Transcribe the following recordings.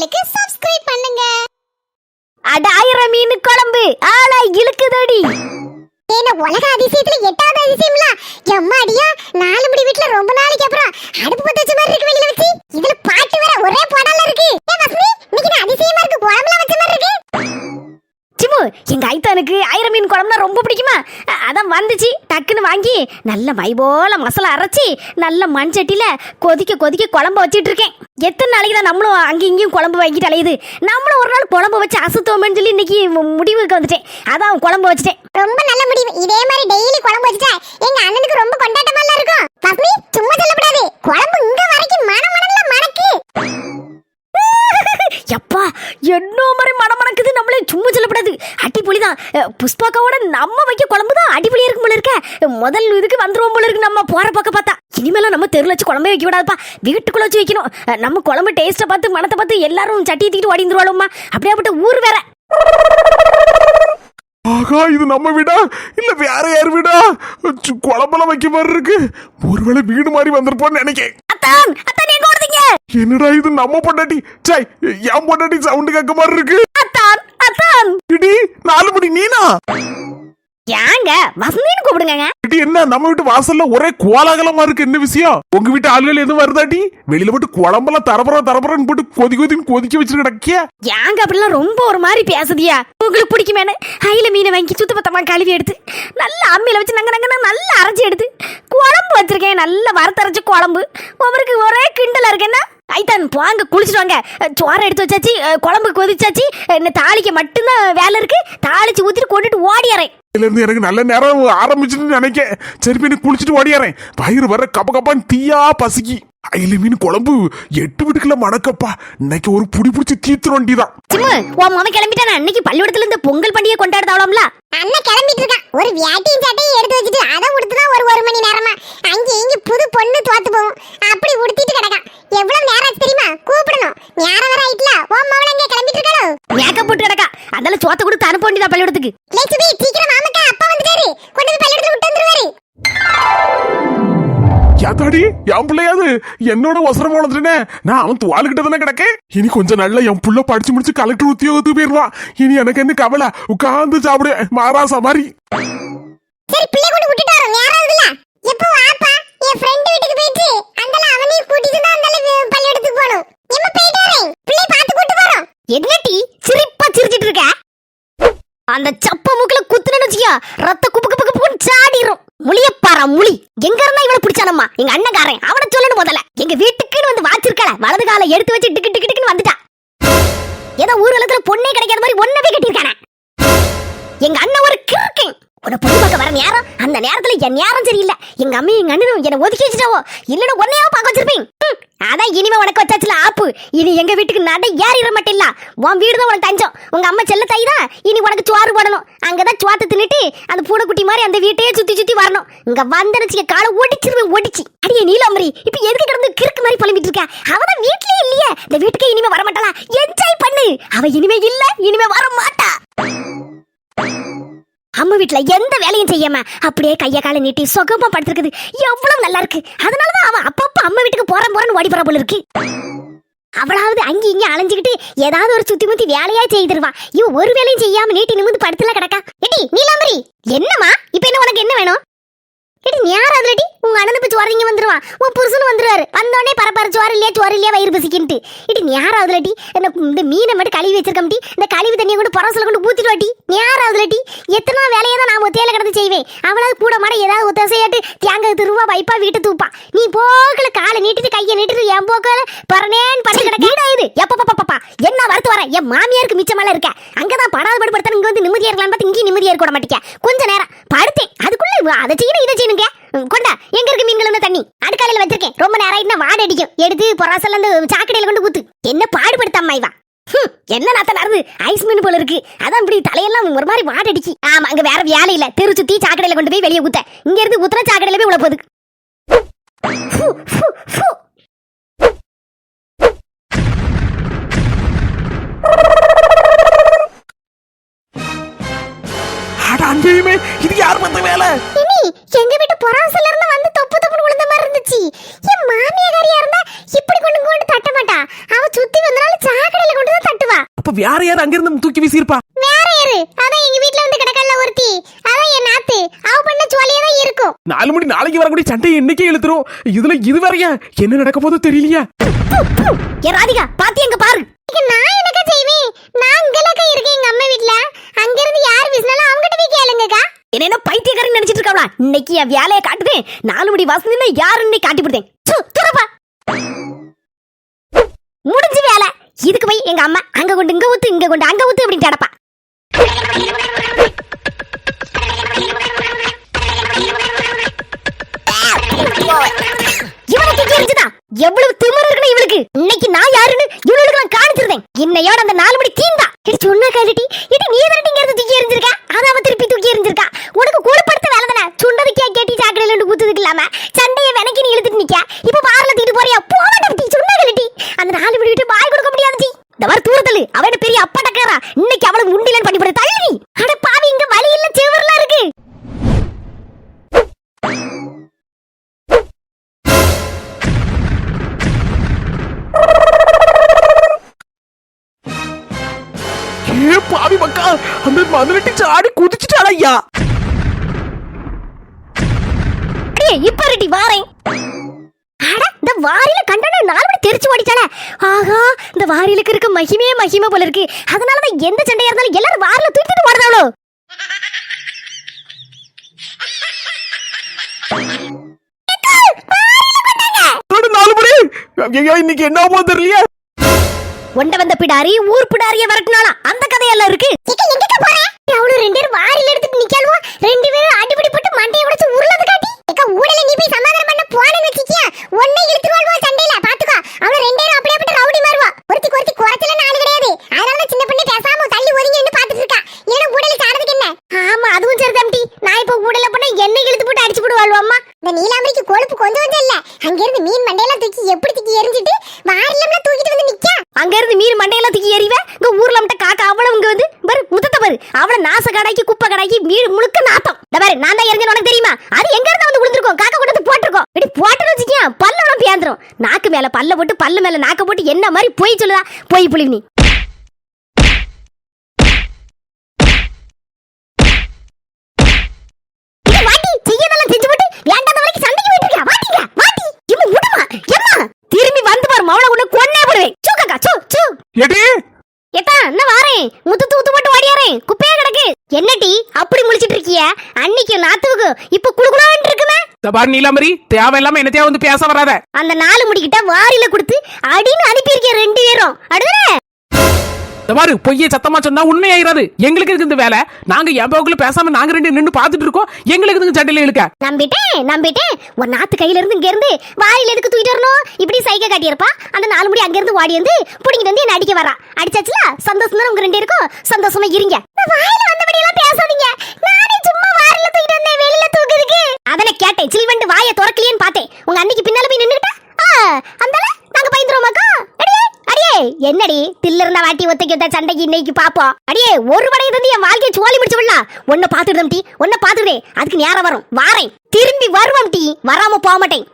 சேனலுக்கு சப்ஸ்கிரைப் பண்ணுங்க. அட 1000 மீன் குழம்பு ஆளா இழுக்குதடி. ஏன்னா உலக அதிசயத்துல 8வது அதிசயம்ல எம்மாடியா 4 முடி வீட்ல ரொம்ப நாளைக்கு அப்புறம் அடுப்பு பத்த வச்ச மாதிரி இருக்கு வெளியில வச்சு. இதுல பாட்டு வேற ஒரே பாடல்ல இருக்கு. ஏ வஸ்மி இன்னைக்கு நான் அதிசயமா இருக்கு குழம்புல வச்ச மாதிரி இருக்கு. சிமு எங்க ஐத்தானுக்கு 1000 மீன் குழம்புனா ரொம்ப பிடிக்குமா, அதான் வந்துச்சு டக்குன்னு வாங்கி நல்ல மைபோல மசாலா அரைச்சி நல்ல மண் சட்டியில கொதிக்க கொதிக்க குழம்பு வச்சிட்டு இருக்கேன். எத்தனை நாளைக்கு தான் நம்மளும் அங்கேயும் இங்கேயும் குழம்பு வாங்கிட்டு அலையுது. நம்மளும் ஒரு நாள் குழம்பு வச்சு அசுத்தோம்னு சொல்லி இன்னைக்கு முடிவுக்கு வந்துட்டேன். அதான் குழம்பு வச்சுட்டேன். ரொம்ப நல்ல முடிவு. இதே மாதிரி டெய்லி குழம்பு வச்சுட்டா எங்க அண்ணனுக்கு ரொம்ப கொண்டாட்டமா இருக்கும். வஸ்மி சும்மா சொல்லக்கூடாது, குழம்பு இங்க வரைக்கும் மணமணல்ல மணக்கு. எப்பா என்ன மாதிரி மணமணக்குது, நம்மளே சும்மா சொல்லப்படாது. அடிப்பொலிதான். புஷ்பாக்காவோட நம்ம வைக்க குழம்பு தான் அடிப்பொலியா இருக்கும் போல இருக்க. முதல் இதுக்கு வந்துருவோம் போல இருக்கு நம்ம போற பக்கம் பார்த்தா. இனிமேலாம் நம்ம தெருல வச்சு குழம்பே வைக்க விடாதுப்பா, வீட்டுக்குள்ள வச்சு வைக்கணும். நம்ம குழம்பு டேஸ்ட்டை பார்த்து மனத்தை பார்த்து எல்லாரும் சட்டி தூக்கிட்டு ஓடிந்துருவாளும்மா. அப்படியாப்பட்ட ஊர் வேற. ஆகா, இது நம்ம வீடா இல்ல வேற யார் வீடா? குழம்பெல்லாம் வைக்க மாதிரி இருக்கு. ஒருவேளை வீடு மாதிரி வந்திருப்போம்னு நினைக்கிறேன். அத்தான் அத்தான் எங்க ஓடுறீங்க? என்னடா இது நம்ம பொண்டாட்டி? சாய் என் பொண்டாட்டி சவுண்டு கேட்க மாதிரி இருக்கு. அத்தான் அத்தான் இடி 4 மணி நீனா? ஏங்க வசந்தின்னு கூப்பிடுங்க. இடி என்ன நம்ம வீட்டு வாசல்ல ஒரே கோலாகலமா இருக்கு, என்ன விஷயம்? உங்க வீட்டு ஆளுகள் எதுவும் வருதாட்டி? வெளியில போட்டு குழம்பெல்லாம் தரப்புறன்னு போட்டு கொதிக்க வச்சு கிடக்கிய. ஏங்க அப்படிலாம் ரொம்ப ஒரு மாதிரி பேசுதியா? உங்களுக்கு பிடிக்குமேனு அயில மீனை வாங்கி சுத்த பத்தமா கழுவி எடுத்து நல்லா அம்மியில வச்சு நங்க நல்லா அரைச்சி எடுத்து குழம்பு வச்சிருக்கேன். நல்லா வறுத்தரைச்ச குழம்பு. அவருக்கு ஒரே கிண்டலா இருக்கேன்னா ஐத்தான் வாங்க குளிச்சுட்டு வாங்க. சோறை எடுத்து வச்சாச்சு, குழம்பு கொதிச்சாச்சு. என்ன தாளிக்க மட்டும்தான் வேலை இருக்கு. தாளிச்சு ஊத்திட்டு கொண்டுட்டு ஓடிறேன். இதுல இருந்து எனக்கு நல்ல நேரம் ஆரம்பிச்சுன்னு நினைக்கேன். சரி போய் குளிச்சுட்டு ஓடியாரேன். வயிறு வர கப்பான்னு தீயா பசிக்கி. அயில மீன் குழம்பு 8 வீட்டுக்குள்ள மணக்கப்பா. இன்னைக்கு ஒரு புடி புடிச்சு தீத்துற வண்டிதான். சிம்மு உன் மாமா கிளம்பிட்டானா? அன்னைக்கு பள்ளிக்கூடத்துல இந்த பொங்கல் பண்டிகை கொண்டாடுதாவலாம்ல. அண்ணன் கிளம்பிட்டு இருக்கான். ஒரு வியாட்டியும் சட்டையும் எடுத்து வச்சுட்டு அதை உடுத்துனா ஒரு மணி நேரமா அங்கே இங்க புது பொண்ணு தோத்து போகும். அப்படி உடுத்திட்டு கிடக்கான். எவ்வளவு நேரம் ஆச்சு தெரியுமா? கூப்பிடணும். நேரம் வர ஆயிட்டுல. உன் மாவள எங்க கிளம்பிட்டு இருக்காளோ? மேக்கப் போட்டு கிடக்கா. அதெல்லாம் சோத்த கொடுத்து அனுப்ப வேண்டியதா பள்ளிக்கூடத்துக்கு. லேச்சுபி சீக்கிரம் மாமக்கா அப்பா வந்துட்டாரு. கொண்டு போய் பள்ளிக்கூடத்துல விட்டு வந்துருவாரு. யாத்தாடி என் பிள்ளையாது என்னோட அவசரம் போனதுனே நான் அவன் துவாலுகிட்ட தானே கிடக்கேன். இனி கொஞ்சம் நல்ல என் புள்ள படிச்சு முடிச்சு கலெக்டர் உத்தியோகத்துக்கு போயிருவான். இனி எனக்கு என்ன கவலை? உட்கார்ந்து சாப்பிடு மாராசா மாதிரி. சரி பிள்ளை கொண்டு விட்டுட்டு வரோம். நேரம் ஆகுதுல. எப்போ வாப்பா? என் ஃப்ரெண்ட் வீட்டுக்கு போயிட்டு அந்தல அவனையும் கூட்டிட்டு தான் அந்தல பள்ளிக்கூடத்துக்கு போணும். எம்மா போயிட்டு வரேன். பிள்ளை பார்த்து கூட்டி வரோம். என்னடி சிரிப்பா சிரிச்சிட்டு இருக்க? அந்த சப்ப மூக்குல குத்துனன்னு வச்சியா ரத்த குப்பு குப்பு குப்புன்னு சாடிரும். முழியப்பாரா முழி. எங்க இருந்தா இவனை பிடிச்சானம்மா? எங்க அண்ணன்காரன் அவனை சொல்லணும் முதல்ல. எங்க வீட்டுக்குன்னு வந்து வாச்சிருக்கல, வலது காலை எடுத்து வச்சு டிக்கு டிக்கு டிக்குன்னு வந்துட்டா. ஏதோ ஊர்வலத்துல பொண்ணே கிடைக்காத மாதிரி ஒன்னவே கட்டியிருக்கானே எங்க அண்ணன். ஒரு கிறுக்கன். உன்னை பொண்ணு பார்க்க வர நேரம், அந்த நேரத்துல என் நேரம் சரியில்லை. எங்க அம்மையும் எங்க அண்ணனும் என்னை ஒதுக்கி வச்சுட்டாவோ. இல்லைன்னா ஒன்னையாவோ பார்க்க வச்சிருப்பேன். அதான் இனிமே உனக்கு வச்சாச்சுல ஆப்பு. இனி எங்க வீட்டுக்கு நடை ஏறிட மாட்டேல்ல. உன் வீடு தான் உனக்கு தஞ்சம். உங்க அம்மா செல்ல தாய் தான். இனி உனக்கு சோறு போடணும். அங்கதான் சோத்தை தின்னுட்டு அந்த பூனைக்குட்டி மாதிரி அந்த வீட்டையே சுத்தி சுத்தி வரணும். இங்க வந்தனச்சிக்க காலை ஒடிச்சிருவேன் ஒடிச்சு. அடியே நீலாம்பரி இப்ப எதுக்கு கிடந்து கிறுக்கு மாதிரி புலம்பிட்டு இருக்க? அவதான் வீட்லயே இல்லையே. இந்த வீட்டுக்கே இனிமே வர மாட்டாளா? என்ஜாய் பண்ணு. அவ இனிமே இல்ல, இனிமே வர மாட்டா. அம்மா வீட்டுல எந்த வேலையும் செய்யாம அப்படியே கைய காலை நீட்டி சுகமா படுத்திருக்குது. எவ்வளவு நல்லா இருக்கு. அதனாலதான் அவன் அப்பப்ப அம்மா வீட்டுக்கு போறேன்னு ஓடி போற போல இருக்கு. அவளாவது அங்க இங்க அலைஞ்சுக்கிட்டு ஏதாவது ஒரு சுத்தி முத்தி வேலையா செய்திருவா. இவ ஒரு வேலையும் செய்யாம நீட்டி நிமிந்து படுத்துல கிடக்கா. எடி நீலாம்பரி என்னமா இப்ப என்ன உனக்கு என்ன வேணும்? எடி யார் அதுலடி? உங்க அண்ணன் பிச்சு வரீங்க வந்துருவான். உன் புருஷனும் வந்துருவாரு. வந்தோடனே பரப்பர சோறு இல்லையா வயிறு பசிக்கின்ட்டு. இடி யார் அதுலடி? இந்த மீனை மட்டும் கழுவி வச்சிருக்கம்டி. இந்த கழிவு தண்ணியை கொண்டு பரவசில கொண்டு ஊத்திட்டு வாட்டி. யார் அதுலடி? எத்தனை வேலையை தான் நான் ஒத்தையில கிடந்து செய்வேன். அவளாவது கூட மாட ஏதாவது ஒத்தசையாட்டு தேங்காய் திருவா வைப்பா வீட்டு தூப்பா. நீ போக்கல காலை நீட்டிட்டு கையை நீட்டிட்டு என் போக்கல பரனேன்னு படுத்து கிடக்கா. இது எப்பப்பா என்ன வரத்து வர? என் மாமியாருக்கு மிச்சமெல்லாம் இருக்க. அங்கதான் படாத படுப்படுத்த இங்க வந்து நிம்மதியா இருக்கலாம்னு பார்த்து இங்கே நிம்மதியா இருக்க மாட்டேங்க. கொஞ்ச நேரம் படுத்தேன். அதுக்குள்ள அதை செய்யணும் இதை செய்யணுங்க. கொண்டா எங்க இருக்கு மீன்கள் தண்ணி அடுக்காலையில வச்சிருக்கேன். ரொம்ப நேரம் ஆயிட்டுனா வாடை அடிக்கும். எடுத்து பொறாசல்ல அந்த சாக்கடையில கொண்டு ஊத்து. என்ன பாடுபடுத்தாம இவா? என்ன நாத்த நடந்து ஐஸ் மீன் போல இருக்கு. அதான் இப்படி தலையெல்லாம் ஒரு மாதிரி வாடை அடிக்கி. ஆமா அங்க வேற வேலை இல்ல. தெரு சுத்தி சாக்கடையில கொண்டு போய் வெளியே ஊத்த. இங்க இருந்து ஊத்துற சாக்கடையில போய் உள்ள போகுது. இது யார் வந்த வேலை? எங்க வீட்டு பொறாசல்ல இருந்து வந்து தொப்பு தொப்புன்னு விழுந்த மாதிரி இருந்துச்சு. என் மாமியாரியா இருந்தா இப்படி கொண்டு தட்ட மாட்டா. அவ சுத்தி வந்தனால சாக்கடையில வேற யாரும் அங்க இருந்து தூக்கி வீசியிருப்பா. வேற யாரு? அதான் எங்க வீட்ல வந்து கிடக்கல ஒருத்தி, அதான் என் நாத்து. அவ பண்ண ஜோலியா தான் இருக்கும். 4 மணி நாளைக்கு வரக்கூடிய சண்டையை இன்னைக்கே இழுத்துரும். இதுல இது வரையா என்ன நடக்க போதோ தெரியலையா? ஏ ராதிகா பாத்தி எங்க பாரு. நான் என்னக்கா செய்வேன்? நான் இங்கலக்கா இருக்கேன் எங்க அம்மா வீட்ல. அங்க இருந்து யார் வீசினாலும் அவங்ககிட்ட போய் கேளுங்கக்கா. என்ன பைத்தியக்காரன் நினைச்சிட்டு இருக்காங்களா? இன்னைக்கு என் வேலையை காட்டுதேன். 4 மணி வாசனை யாருன்னு காட்டி போடுதேன். துறப்பா முடிஞ்சு வேலை. இதுக்கு போய் எங்க அம்மா அங்க கொண்டு இங்க ஊத்து, இங்க கொண்டு அங்க ஊத்து அப்படின்னு கிடப்பா. இவனுக்கு எரிஞ்சுதா எவ்வளவு திமிரு இருக்குன்னு இவளுக்கு. இன்னைக்கு நான் யாருன்னு இவளுக்கு நான் காணிச்சிருந்தேன். இன்னையோட அந்த 4 மணி தீந்தா. இது சொன்னா கேளுடி. இது நீ எதற்கு இங்க இருந்து தூக்கி எரிஞ்சிருக்கா? அத அவ திருப்பி தூக்கி எரிஞ்சிருக்கா. உனக்கு கூடுபடுத்த வேலை தானே. சுண்டதுக்கே கேட்டி சாக்கடையில இருந்து ஊத்துதுக்கு இல்லாம சண்டைய வெனக்கி நீ இழுத்துட்டு நிக்க. இப்ப பார்ல தீட்டு போறியா? போடடி சொன்னா கேளுடி. அந்த 4 மணி விட்டு வாய் கொடுக்க முடியாது. இந்த மாதிரி தூரத்தலு அவன பெரிய அப்பா டக்கறா. இன்னைக்கு அவளுக்கு முண்டிலன்னு பண்ணி போற தள்ளி. அட பாவி, இங்க வலி இல்ல செவர்ல இருக்கு. ஏ பாவி மக்கா, அந்த மதுரட்டி சாடி குதிச்சுட்டாளா ஐயா. அடே இப்ப ரெடி வாரேன். அட இந்த வாரில கண்டன 4 மணி தெரிச்சு ஓடிச்சானே. ஆஹா, இந்த வாரிலுக்கு இருக்க மகிமே போல இருக்கு. அதனாலதான் எந்த சண்டையா இருந்தாலும் எல்லாரும் வாரில தூக்கிட்டு ஓடுறாங்களோ. இன்னைக்கு என்ன ஆகும் தெரியலையா? ஒண்ட வந்த பிடாரி ஊர் பிடாரிய வரட்டினாலாம் அந்த கதையெல்லாம் இருக்கு. எங்க போற? அவளு 2 பேரும் வாரில எடுத்துட்டு நிக்காளுவோ. 2 பேரும் அடிபடி போட்டு மண்டைய உடைச்சு உருளது காட்டி. ஏக்கா ஊடல நீ போய் சமாதானம் பண்ண போனன்னு வெச்சிக்கியா. ஒண்ணே இழுத்துருவாள்வோ சண்டையில பாத்துக்கோ. அவள 2 பேரும் அப்படியே அப்படியே ரவுடி மாறுவா. ஒருத்தி குறச்சல நாலு கிடையாது. அதனால சின்ன பொண்ணு பேசாம தள்ளி ஒதுங்கி நின்னு பாத்துட்டு இருக்கா. ஏன்னா ஊடல சாடுறதுக்கு என்ன? ஆமா அதுவும் சரி தம்பி. நான் இப்ப ஊடல பண்ண என்ன இழுத்து போட்டு அடிச்சு போடுவாள் அம்மா. இந்த நீலாம்பரிக்கு கொழுப்பு கொஞ்சம் இல்ல. அங்க இருந்து மீன் மண்டையெல்லாம் தூக்கி எப்படி தூக்கி எரிஞ்சிட்டு வாரிலம்ல தூக்கிட்டு வந்து நிக்கா. அங்க இருந்து மீன் மண்டையெல்லாம் தூக்கி எறிவே. இங்க ஊர்ல மட்டும் காக்கா அவ்வளவு இங்க வந்து பாரு முத்தத்தை பாரு. அவள நாச கடாக்கி குப்பை கடாக்கி மீன் முழுக்க நாத்தம். இந்த பாரு நான் தான் எரிஞ்சேன்னு உனக்கு தெரியுமா? அது எங்க இருந்து வந்து விழுந்திருக்கோம். காக்கா கொண்டு வந்து போட்டிருக்கோம். இப்படி போட்டுன்னு வச்சுக்கியா பல்ல பேந்துரும். நாக்கு மேல பல்ல போட்டு பல்லு மேல நாக்க போட்டு என்ன மாதிரி போய் சொல்லுதா போய் புள்ளி. நீ வாட்டி செய்யதெல்லாம் செஞ்சு போட்டு வேண்டாத வரைக்கும் சண்டைக்கு போயிட்டு இருக்கா. வாட்டிங்க வாட்டி இம்ம விடுமா எம்மா திரும்பி வந்து பாரு மவள உன்னை கொன்னே போடுவேன். சூக்கா சூ எடி ஏத்தா என்ன வாரேன். முத்து போட்டு ஓடியாரேன். குப்பையா கிடக்கு. என்னடி அப்படி முழிச்சிட்டு இருக்கிய? அன்னைக்கு நாத்துவுக்கு இப்ப குடுகுடான்னு இருக்குமே. தபார் நீலாம்பரி தேவையில்லாம என்னத்தையா வந்து பேச வராத. அந்த 4 முடிக்கிட்ட வாரில கொடுத்து அடின்னு அனுப்பியிருக்கேன் 2 பேரும். அடுதே தபாரு பொய்யே சத்தமா சொன்னா உண்மையாயிராது. எங்களுக்கு இருக்கு இந்த வேலை. நாங்க என் போக்குல பேசாம நாங்க 2 நின்னு பாத்துட்டு இருக்கோம். எங்களுக்கு இதுக்கு சண்டையில இழுக்க. நம்பிட்டேன். ஒரு நாத்து கையில இருந்து இங்க இருந்து வாரில எதுக்கு தூக்கிட்டு வரணும்? இப்படி சைக்க காட்டியிருப்பா. அந்த 4 முடி அங்க இருந்து ஓடி வந்து புடிங்கிட்டு வந்து என்ன அடிக்க வரா. அடிச்சாச்சுல சந்தோஷமா உங்க 2 பேருக்கும் சந்தோஷமா இருங்க. வாயில வந்தபடி எல்லாம் பேசாதீங்க. நானே சும்மா வாரில தூக்கிட்டு வந்தேன் வெளியில தூக்குறதுக்கு. அதனை கேட்டேன். சில்வண்டு வாயை திறக்கலையேன்னு பார்த்தேன். உங்க அன்னைக்கு பின்னால போய் நின்னுட்டா அந்தால நாங்க பயந்துருவோமாக்கா. அடியே என்னடி தில்ல இருந்தா வாட்டி ஒத்தைக்கு சண்டைக்கு இன்னைக்கு பாப்போம். அடியே ஒரு வடையை தந்து என் வாழ்க்கையை சோழி முடிச்சு விடலாம். ஒன்ன பாத்துக்கிட்டோம் டி. ஒன்ன பாத்துக்கிட்டே அதுக்கு நேரம் வரும். வாரேன் திரும்பி வருவோம் டி. வராம போக மாட்டேன்.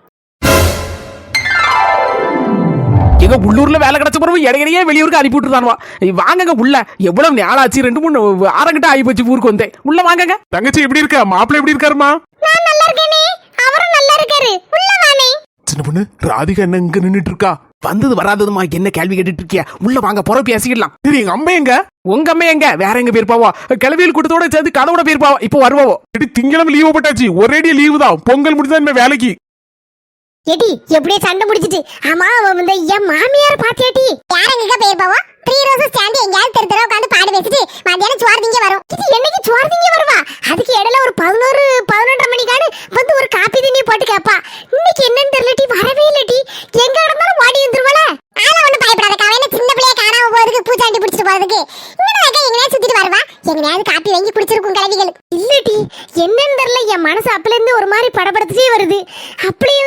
எங்க உள்ளூர்ல வேலை கிடைச்ச பிறகு இடையிடையே வெளியூருக்கு அனுப்பி விட்டுருதானுவா. வாங்கங்க உள்ள. எவ்வளவு நாளாச்சு 2-3 ஆரங்கிட்ட ஆகி போச்சு ஊருக்கு வந்தேன். உள்ள வாங்கங்க. தங்கச்சி எப்படி இருக்கா? மாப்பிள்ளை எப்படி இருக்காருமா? நான் நல்லா இருக்கேனே. அவரும் நல்லா இருக்காரு. உள்ள வானே. சின்ன பொண்ணு ராதிகா என்ன இங்க நின்னுட்டு இருக்கா? வந்தது வராததுமா என்ன கேள்வி கேட்டுட்டு இருக்கியா? உள்ள வாங்க புற பேசிக்கலாம். சரி எங்க அம்மா எங்க? உங்க அம்மா எங்க? வேற எங்க போயிருப்பாவோ? கிளவியல் கூட்டத்தோட சேர்ந்து கதவோட போயிருப்பாவோ. இப்போ வருவாவோ. திங்கிழமை லீவு போட்டாச்சு. ஒரேடியா லீவு தான். பொங்கல் முடிஞ்சா இந்த வேலைக்கு. ஏடி எப்படியே சண்டை முடிச்சிட்டு. ஆமா அவ வந்து என் மாமியார் பாத்தியாட்டி. யாரங்க போயிருப்பாவோ? 3 ரோசஸ் ஸ்டாண்ட் எங்கயாவது தெரு உட்காந்து பாடு வச்சுட்டு மத்தியானம் சோறு திங்க வரும். இது என்னைக்கு சோறு திங்க வருவா? அதுக்கு இடையில ஒரு 11:30 மணிக்கான வந்து ஒரு காப்பி தண்ணி போட்டு கேப்பா. இன்னைக்கு என்னன்னு தெரியலடி, வரவே இல்லடி. எங்க இடமாலும் ஓடி வந்துருவாள. ஆள ஒண்ணு பயப்படாத. அவன் சின்ன பிள்ளைய காணாம போறதுக்கு பூச்சாண்டி பிடிச்சிட்டு போறதுக்கு எங்கனையா சுத்திட்டு வருவா. எங்கனையாவது காப்பி வாங்கி குடிச்சிருக்கும் கிழவிகள். இல்லடி என்னன்னு தெரியல. என் மனசு அப்பல இருந்து ஒரு மாதிரி படபடத்துட்டே வருது. அப்படியே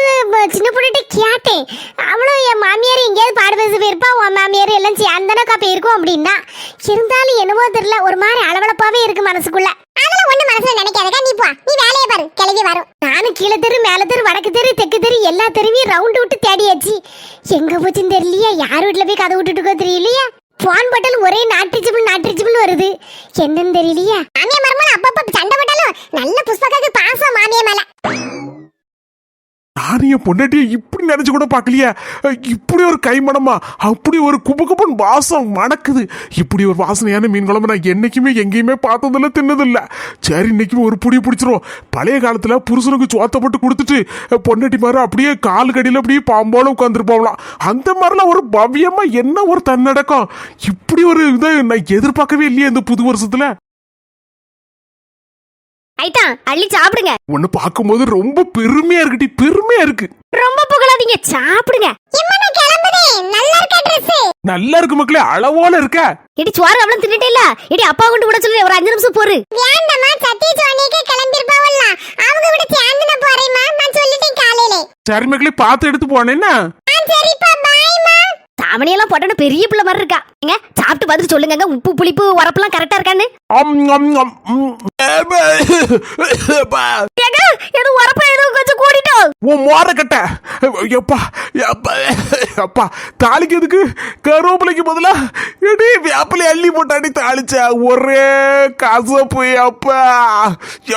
சின்ன பொண்ணுகிட்ட கேட்டேன். அவளும் என் மாமியார் எங்கேயாவது பாடு பேச போயிருப்பா. உன் மாமியார் எல்லாம் சேர்ந்தனக்கா போயிருக்கும் அப்படின்னா. இருந்தாலும் என்னவோ தெரியல ஒரு மாதிரி அளவளப்பாவே இருக்கு மனசுக்குள்ள. அதெல்லாம் ஒண்ணு மனசுல நினைக்காதக்கா. நீ போ, நீ வேலையை பாரு. கிளவி வரும். நானும் கீழே தெரு மேல தெரு வடக்கு தெரு தெற்கு தெரு எல்லா தெருவையும் ரவுண்டு விட்டு தேடியாச்சு. எங்க போச்சுன்னு தெரியலையா? யார் வீட்டுல போய் கதை விட்டுட்டு தெரியலையா? போன் போட்டாலும் ஒரே நாட்டிரிச்சபிள் வருது. என்னன்னு தெரியலையா? மாமியா மருமகள் அப்பப்ப சண்டை போட்டாலும் நல்ல புஷ்பக்காக்கு பாசம் மாமியா மேல. நானும் என் பொண்டாட்டியை இப்படி நினைச்சு கூட பார்க்கலையே. இப்படி ஒரு கைமணமா, அப்படி ஒரு குபகுபன் வாசம் மணக்குது. இப்படி ஒரு வாசனையான மீன் குழம்பு நான் என்னைக்குமே எங்கேயுமே பார்த்ததில்ல, தின்னதில்ல. சரி, இன்னைக்குமே ஒரு புடி பிடிச்சிரும். பழைய காலத்துல புருஷனுக்கு சோத்த போட்டு கொடுத்துட்டு பொண்டாட்டி மாதிரி அப்படியே கால் கடியில அப்படியே பாம்போல உட்காந்துருப்பாங்களாம். அந்த மாதிரிலாம் ஒரு பவ்யமா என்ன ஒரு தன்னடக்கம். இப்படி ஒரு இதை நான் எதிர்பார்க்கவே இல்லையே இந்த புது வருஷத்துல. ஐட்டா அள்ளி சாப்பிடுங்க. ஒன்னு பார்க்கும்போது ரொம்ப பெருமையா இருக்குடி, பெருமையா இருக்கு. ரொம்ப புகழாதீங்க, சாப்பிடுங்க. இம்மா நான் கிளம்புறேன். நல்லா இருக்கா Dress? நல்லா இருக்கு மக்களே, அளவோல இருக்க. இடி சோறு அவ்வளவு தின்னுட்டே இல்ல. இடி அப்பா கொண்டு விட சொல்லி ஒரு 5 நிமிஷம் போரு. வேண்டாம்மா, சத்தி சோனிக்கு கிளம்பிருப்பாவல்ல, அவங்க கூட சேர்ந்து நான் போறேம்மா. நான் சொல்லிட்டேன் காலையிலே. சரி மக்களே, பார்த்து எடுத்து போனேன்னா. சரிப்பா, பாய்மா. தாமணியெல்லாம் போட்டோன்னு பெரிய பிள்ளை மாதிரி இருக்கா. ஏங்க சாப்பிட்டு பார்த்துட்டு சொல்லுங்க, உப்பு புளிப்பு உரப்பெல்லாம் கரெக்டா இருக்கான்னு. ஏங்க எதுவும் உரப்பா எதுவும் கொஞ்சம் கூடிட்டோம். உன் மோர கட்ட எப்பா எப்பா அப்பா தாளிக்கிறதுக்கு கருவேப்பிலைக்கு பதிலா எடி வேப்பிலை அள்ளி போட்டாடி தாளிச்சா ஒரே கசப்பு. அப்பா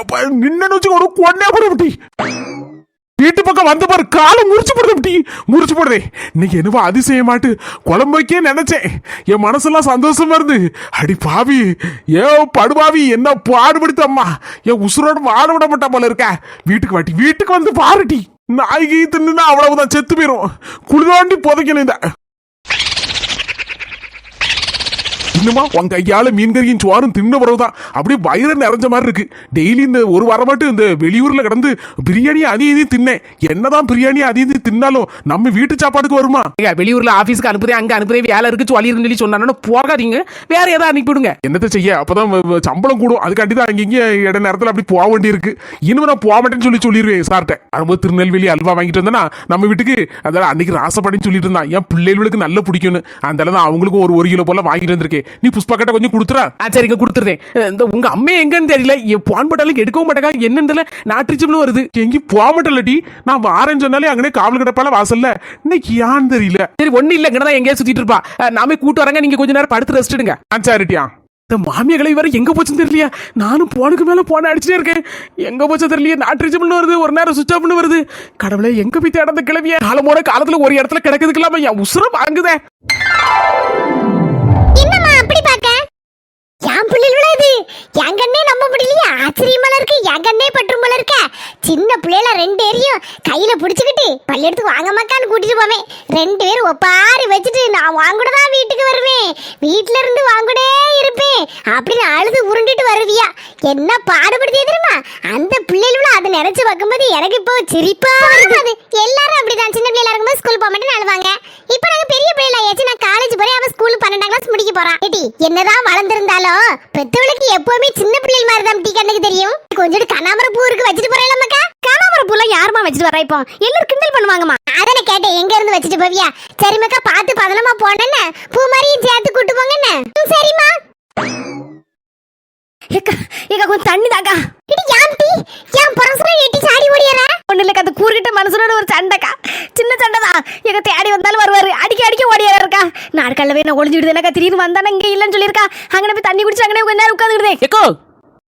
எப்பா நின்னு வச்சு ஒரு கொன்னே போட வீட்டு பக்கம் வந்த பாரு, காலை முறிச்சு போடுதே. இன்னைக்கு என்னவோ அதிசயமாட்டு குழம்பு வைக்க நினைச்சேன். என் மனசெல்லாம் சந்தோஷமா இருந்து, அடி பாவி ஏ படுபாவி என்ன பாடுபடுத்தம்மா, என் உசுரோட வாழ விட மாட்டா போல இருக்க. வீட்டுக்கு வந்து பாருட்டி. நாய்க்கு தின்னுனா அவ்வளவுதான், செத்து போயிரும். குளிதாண்டி புதைக்கணும். இந்த இன்னுமா உன் கையால மீன் கறியும் சோறும் தின்ன பிறகுதான் அப்படியே வயிறு நிறைஞ்ச மாதிரி இருக்கு. டெய்லி இந்த ஒரு வாரம் மட்டும் இந்த வெளியூர்ல கிடந்து பிரியாணி அதிகம் தின்னேன். என்னதான் பிரியாணி அதிகம் தின்னாலும் நம்ம வீட்டு சாப்பாடுக்கு வருமா? வெளியூர்ல ஆபீஸ்க்கு அனுப்புறேன், அங்க அனுப்புறேன், வேலை இருக்கு சொல்லி சொல்லி சொன்னா போகாதீங்க, வேற ஏதாவது அனுப்பிவிடுங்க. என்னத்தை செய்ய, அப்பதான் சம்பளம் கூடும். அதுக்காண்டி தான் அங்க இட நேரத்துல அப்படி போக வேண்டி இருக்கு. இனிமே நான் போக மாட்டேன்னு சொல்லிடுவேன் சார்ட்ட. வரும்போது திருநெல்வேலி அல்வா வாங்கிட்டு வந்தேன்னா நம்ம வீட்டுக்கு அதெல்லாம் அன்னைக்கு ராசப்படின்னு சொல்லிட்டு இருந்தான். என் பிள்ளைகளுக்கு நல்ல பிடிக்கும்னு அதனால தான் அவங்களுக்கும் ஒரு கிலோ போல வாங்கிட்டு வந்திருக்கேன். நீ புஷ்பா கிட்ட கொஞ்சம் கொடுத்துறா. சரிங்க கொடுத்துறேன். இந்த உங்க அம்மா எங்கன்னு தெரியல, போன் போட்டாலும் எடுக்கவும் மாட்டாங்க. என்னன்னு தெரியல, நாட்டுச்சம்பளம் வருது. எங்கேயும் போக மாட்டேன்லடி. நான் வாரேன்னு சொன்னாலே அங்கனே காவல் கிடப்பால வாசல்ல. இன்னைக்கு யான்னு தெரியல. சரி ஒண்ணு இல்ல, இங்கதான் எங்கேயா சுத்திட்டு இருப்பா. நாமே கூட்டு வரங்க, நீங்க கொஞ்ச நேரம் படுத்து ரெஸ்ட் எடுங்க. சரிட்டியா. இந்த மாமியர்களை வேற எங்க போச்சுன்னு தெரியலையா? நானும் போனுக்கு மேல போன அடிச்சுட்டே இருக்கேன். எங்க போச்சு தெரியலையே. நாட்டுச்சம்பளம் வருது, ஒரு நேரம் சுவிட்ச் ஆஃப்னு வருது. கடவுளே, எங்க போய் தேடந்த கிளவிய காலமோட காலத்துல ஒரு இடத்துல கிடக்குதுக்கலாமா என் உசுரம் வாங்குதே. என்னம்மா அப்படி பாக்க? என் பிள்ளைகளா இது? என் கண்ணே நம்ப முடியலையே. ஆச்சரியமா இருக்கு. என் கண்ணே பற்றும் போல இருக்க. சின்ன பிள்ளைல 2 பேரையும் கையில புடிச்சுக்கிட்டு பள்ளியெடுத்து வாங்க மாக்கான்னு கூட்டிட்டு போவேன். 2 பேரும் ஒப்பாரி வச்சுட்டு நான் வாங்கூடதான் வீட்டுக்கு வருவேன், வீட்டுல இருந்து வாங்கூடே இருப்பேன் அப்படின்னு அழுது உருண்டுட்டு வருவியா. என்ன பாடுபடுத்தியே தெரியுமா அந்த பிள்ளைகள. அதை நினைச்சு பார்க்கும்போது எனக்கு இப்போ சிரிப்பா வருது. எல்லாரும் அப்படிதான் சின்ன பிள்ளைல இருக்கும்போது ஸ்கூல் போக மாட்டேன்னு அழுவாங்க. இப்ப நாங்க பெரிய பிள்ளைல ஆயாச்சு. நான் காலேஜ் போறேன், அவன் ஸ்கூல் 12ஆம் கிளாஸ் முடிக்க போறான். என்னதான் வளர்ந்திருந்தாலும் பெத்தவளுக்கு எப்பவுமே சின்ன பிள்ளைகள் மாதிரி தான் டீ கண்ணுக்கு தெரியும். கொஞ்சம் கனாமர பூ இருக்கு, வச்சுட்டு போறேன் மக்கா. கனாமர பூல யாருமா வச்சுட்டு வரா? இப்போ எல்லாரும் கிண்டல் பண்ணுவாங்கம்மா. அதனை கேட்டேன், எங்க இருந்து வச்சுட்டு போவியா? சரி மக்கா, பார்த்து பதனமா போனேன்னு பூ மாதிரியும் சேர்த்து கூட்டு போங்கன்னு. சரிம்மா. ஏக்கா கொஞ்சம் தண்ணி தாக்கா. இடி யாம்டி யாம் பரசரா ஏட்டி சாடி ஓடியறா. ஒண்ணு இல்லக்கா, அந்த கூறுகிட்ட மனசனோட ஒரு சண்டைக்கா, சின்ன சண்டை தான். எங்க தேடி வந்தாலும் வருவாரு, அடிக்க ஓடியாரா இருக்கா. நாட்கள்ல போய் நான் ஒளிஞ்சுடுது எனக்கா. திடீர்னு வந்தானே இங்க இல்லன்னு சொல்லியிருக்கா. அங்கே போய் தண்ணி குடிச்சு அங்கே கொஞ்ச நேரம் உட்காந்துருந்தேன். ஏக்கோ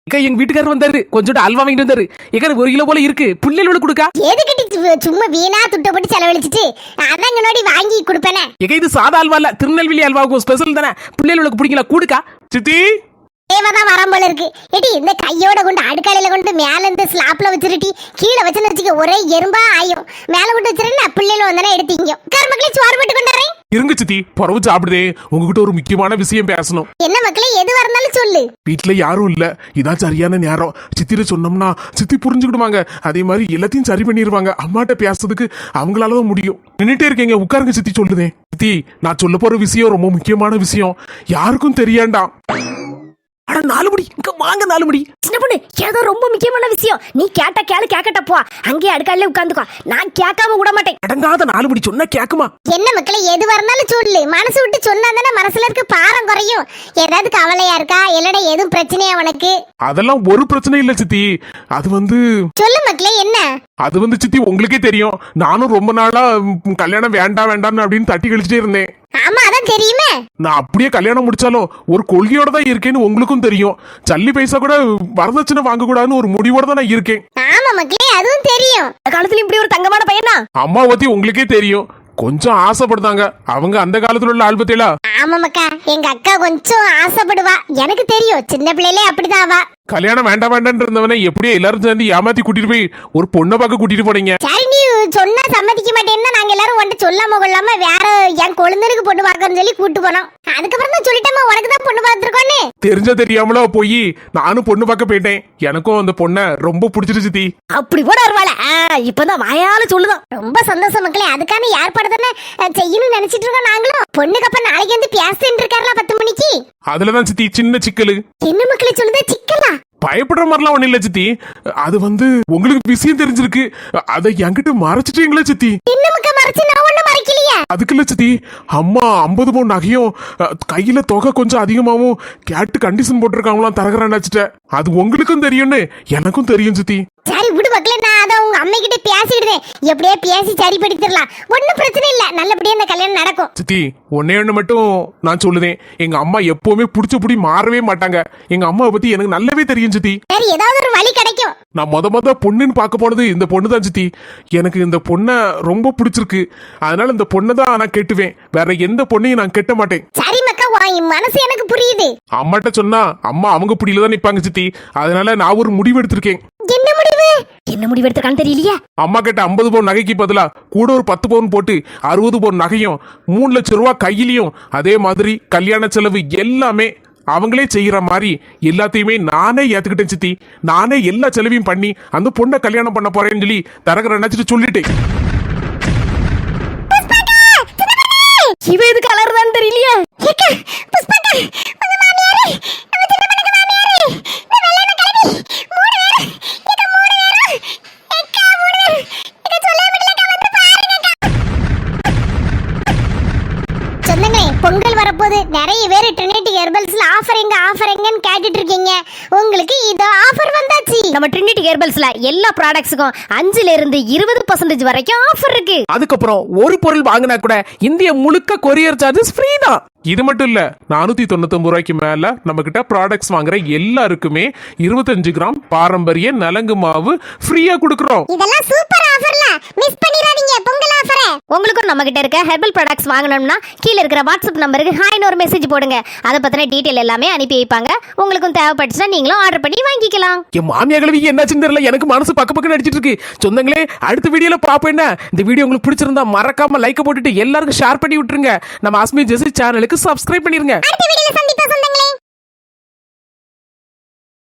எங்க வீட்டுக்காரர் வந்தாரு, கொஞ்சம் அல்வா வாங்கிட்டு வந்தாரு. எங்க 1 கிலோ போல இருக்கு, பிள்ளைகளோட கொடுக்கா. எது கட்டி சும்மா வீணா துட்ட போட்டு செலவழிச்சிட்டு அதான் நோடி வாங்கி கொடுப்பேனே. எங்க இது சாதா அல்வா இல்ல, திருநெல்வேலி அல்வாவுக்கு ஸ்பெஷல் தானே. பிள்ளைகளுக்கு பிடிக்கல, கூடுக்கா. சித்தி தேவதான் வரம் போல இருக்கு. ஏடி இந்த கையோட கொண்டு அடுக்காலையில கொண்டு மேல இருந்து ஸ்லாப்ல வச்சிருட்டி கீழே வச்சுன்னு வச்சுக்க ஒரே எறும்பா ஆயும். மேல கொண்டு வச்சிருந்தா பிள்ளைல வந்தானே எடுத்தீங்க. கர்மக்களே சோறு போட்டு கொண்டுறேன். இருங்க சித்தி, பரவு சாப்பிடுதே. உங்ககிட்ட ஒரு முக்கியமான விஷயம் பேசணும். என்ன மக்களே, எது வரனாலும் சொல்லு. வீட்டுல யாரும் இல்ல, இதான் சரியான நேரம். சித்திர சொன்னோம்னா சித்தி புரிஞ்சுக்கிடுவாங்க. அதே மாதிரி எல்லாத்தையும் சரி பண்ணிடுவாங்க. அம்மாட்ட பேசுறதுக்கு அவங்களாலதான் முடியும். நின்னுட்டே இருக்கீங்க, உட்காருங்க சித்தி. சொல்லுதே சித்தி, நான் சொல்ல போற விஷயம் ரொம்ப முக்கியமான விஷயம். யாருக்கும் தெரியாண்டாம். அட 4 மணி, இங்க வாங்க 4 மணி. சின்ன பொண்ணு, ஏதோ ரொம்ப முக்கியமான விஷயம். நீ கேட்டா கேளு, கேட்கட்ட போ. அங்கேயே அடுக்காலே உட்காந்துக்கோ. நான் கேட்காம விட மாட்டேன். அடங்காத 4 மணி சொன்னா கேக்குமா? என்ன மக்களே, எது வரனாலும் சொல்லு. மனசு விட்டு சொன்னா தானே மனசுல இருக்க பாரம் குறையும். ஏதாவது கவலையா இருக்கா, இல்லடா எதுவும் பிரச்சனையா உனக்கு? அதெல்லாம் ஒரு பிரச்சனை இல்ல சித்தி. அது சொல்லு மக்களே, என்ன? அது சித்தி உங்களுக்கே தெரியும். நானும் ரொம்ப நாளா கல்யாணம் வேண்டாம் வேண்டாம்னு அப்படின்னு தட்டி கழிச்சுட்டே இருந்தேன். ஆமா அதான் தெரியுமே. நான் அப்படியே கல்யாணம் முடிச்சாலும் ஒரு கொள்கையோட தான் இருக்கேன்னு உங்களுக்கும் தெரியும். சல்லி பைசா கூட வரதட்சணை வாங்க கூடாதுன்னு ஒரு முடிவோட தான் நான் இருக்கேன். ஆமா மக்களே அதுவும் தெரியும். இந்த காலத்துல இப்படி ஒரு தங்கமான பையனா? அம்மா பத்தி உங்களுக்கே தெரியும், கொஞ்சம் ஆசைப்படுதாங்க. அவங்க அந்த காலத்துல உள்ள ஆள் பத்தியலா. ஆமா மக்கா, எங்க அக்கா கொஞ்சம் ஆசைப்படுவா, எனக்கு தெரியும். சின்ன பிள்ளையிலே அப்படிதான் அவ. கல்யாணம் வேண்டாம் வேண்டாம் இருந்தவனை எப்படியோ எல்லாரும் சேர்ந்து ஏமாத்தி கூட்டிட்டு போய் ஒரு பொண்ணை பார்க்க கூட்டிட்டு போனீங்க. சரி நீ சொன்னா சம்மதிக்க மாட்டேன்னா நாங்க எல்லாரும் ஒன்றை சொல்லாம கொள்ளாம வேற என் கொழுந்தனுக்கு பொண்ணு பார்க்கறன்னு சொல்லி கூட்டு போனோம். அதுக்கப்புறம் தான் சொல்லிட்டேமா உனக்கு தான் பொண்ணு பார்த்துருக்கோன்னு. தெரிஞ்ச தெரியாமலோ போய் நானும் பொண்ணு பார்க்க போயிட்டேன். எனக்கும் அந்த பொண்ணை ரொம்ப பிடிச்சிருச்சு தி. அப்படி போட வருவாள இப்பதான் வாயால சொல்லுதான். ரொம்ப சந்தோஷம் மக்களே. அதுக்கான ஏற்பாடு தானே செய்யணும்னு நினைச்சிட்டு இருக்கோம் நாங்களும். பொண்ணுக்கு அப்ப நாளைக்கு வந்து பேசிட்டு இருக்காருல 10 மணிக்கு. அதுலதான் சித்தி சின்ன சிக்கலு. என்ன மக்களே சொல்லுதா சிக்கலா? பயப்படுற மாதிரிலாம் ஒண்ணு இல்ல சித்தி. அது வந்து உங்களுக்கு விஷயம் தெரிஞ்சிருக்கு, அதை என்கிட்ட மறைச்சிட்டீங்களே சித்தி. என்ன மக்கா மறைச்சு? நான் ஒண்ணும் மறைக்கலையே. அதுக்குள்ள சித்தி, அம்மா 50 பவுன் நகையும் கையில தொகை கொஞ்சம் அதிகமாவும் கேட்டு கண்டிஷன் போட்டிருக்காங்களாம் தரகராண்டாச்சிட்ட. அது உங்களுக்கும் தெரியும்னு எனக்கும் தெரியும் சித்தி. சரி விடு மக்களே, நான் அதை உங்க அம்மை கிட்ட பேசிடுதேன். எப்படியே பேசி சரிப்படுத்திடலாம், ஒன்னும் பிரச்சனை இல்ல. நல்லபடியா இந்த கல்யாணம் நடக்கும். சித்தி ஒன்னே ஒண்ணு மட்டும் நான் சொல்லுதேன், எங்க அம்மா எப்பவுமே புடிச்சபடி மாறவே மாட்டாங்க. எங்க அம்மாவை பத்தி எனக்கு நல்லாவே தெரியும் சித்தி. சரி ஏதாவது ஒரு வழி கிடைக்கும். நான் முத பொண்ணுன்னு பார்க்க போனது இந்த பொண்ணு தான் சித்தி. எனக்கு இந்த பொண்ணை ரொம்ப பிடிச்சிருக்கு. அதனால இந்த பொண்ணை தான் நான் கெட்டுவேன். வேற எந்த பொண்ணையும் நான் கெட்ட மாட்டேன். சரி மக்கா, உன் மனசு எனக்கு புரியுது. அம்மாட்ட சொன்னா அம்மா அவங்க பிடியில தான் நிப்பாங்க சித்தி. அதனால நான் ஒரு முடிவு எடுத்திருக்கேன். என்ன முடிவு? என்ன முடிவு எடுத்திருக்கான்னு தெரியலையே. அம்மா கிட்ட 50 பவுன் நகைக்கு பதிலா கூட ஒரு 10 பவுன் போட்டு 60 பவுன் நகையும் 3 லட்சம் ரூபாய் கையிலையும், அதே மாதிரி கல்யாண செலவு எல்லாமே அவங்களே செய்யற மாதிரி எல்லாத்தையுமே நானே ஏத்துக்கிட்டேன் சித்தி. நானே எல்லா செலவையும் பண்ணி அந்த பொண்ணை கல்யாணம் பண்ண போறேன்னு சொல்லி தரகரை நினைச்சிட்டு சொல்லிட்டேன். இவ எதுக்கு அலறுதான்னு தெரியலையே. பொங்கல் வரப்போது, நிறைய பேர் ட்ரினிட்டி ஹெர்பல்ஸ்ல ஆஃபர் எங்கன்னு கேட்டுட்டு இருக்கீங்க. உங்களுக்கு இது ஆஃபர் வந்தாச்சு. நம்ம ட்ரினிட்டி ஹெர்பல்ஸ்ல எல்லா ப்ராடக்ட்ஸுக்கும் 5ல இருந்து 20% வரைக்கும் ஆஃபர் இருக்கு. அதுக்கப்புறம் ஒரு பொருள் வாங்கினா கூட இந்தியா முழுக்க கொரியர் சார்ஜஸ் ஃப்ரீ தான். இது மட்டும் இல்ல, 499 ரூபாய்க்கு மேல நம்ம கிட்ட ப்ராடக்ட்ஸ் வாங்குற எல்லாருக்குமே 25 கிராம் பாரம்பரிய நலங்கு மாவு ஃப்ரீயா கொடுக்கறோம். இதெல்லாம் சூப்பர் ஆஃபர்ல, மிஸ் பண்ணிராதீங்க பொங்கல் ஆஃபரை. உங்களுக்கும் நம்ம கிட்ட இருக்க ஹெர்பல் ப்ராடக்ட்ஸ் வாங்கணும்னா கீழ இருக்கிற வாட்ஸ்அப் நம்பருக்கு ஹாய்னு ஒரு மெசேஜ் போடுங்க. அதை பத்தின டீடைல் எல்லாமே அனுப்பி வைப்பாங்க. உங்களுக்கும் தேவைப்பட்டுச்சுன்னா நீங்களும் ஆர்டர் பண்ணி வாங்கிக்கலாம். என் மாமியா கிழவிக்கு என்னாச்சுன்னு தெரியல, எனக்கு மனசு பக்க பக்கம் அடிச்சிட்டு இருக்கு. சொந்தங்களே, அடுத்த வீடியோல பாப்போம். என்ன இந்த வீடியோ உங்களுக்கு பிடிச்சிருந்தா மறக்காம லைக் போட்டுட்டு எல்லாருக்கும் ஷேர் பண்ணி விட்டுருங்க. நம்ம அஸ்மி ஜெசி சேனலுக்கு சப்ஸ்கிரைப் பண்ணிருங்க. அடுத்த வீடியோல சந்திப்போம்.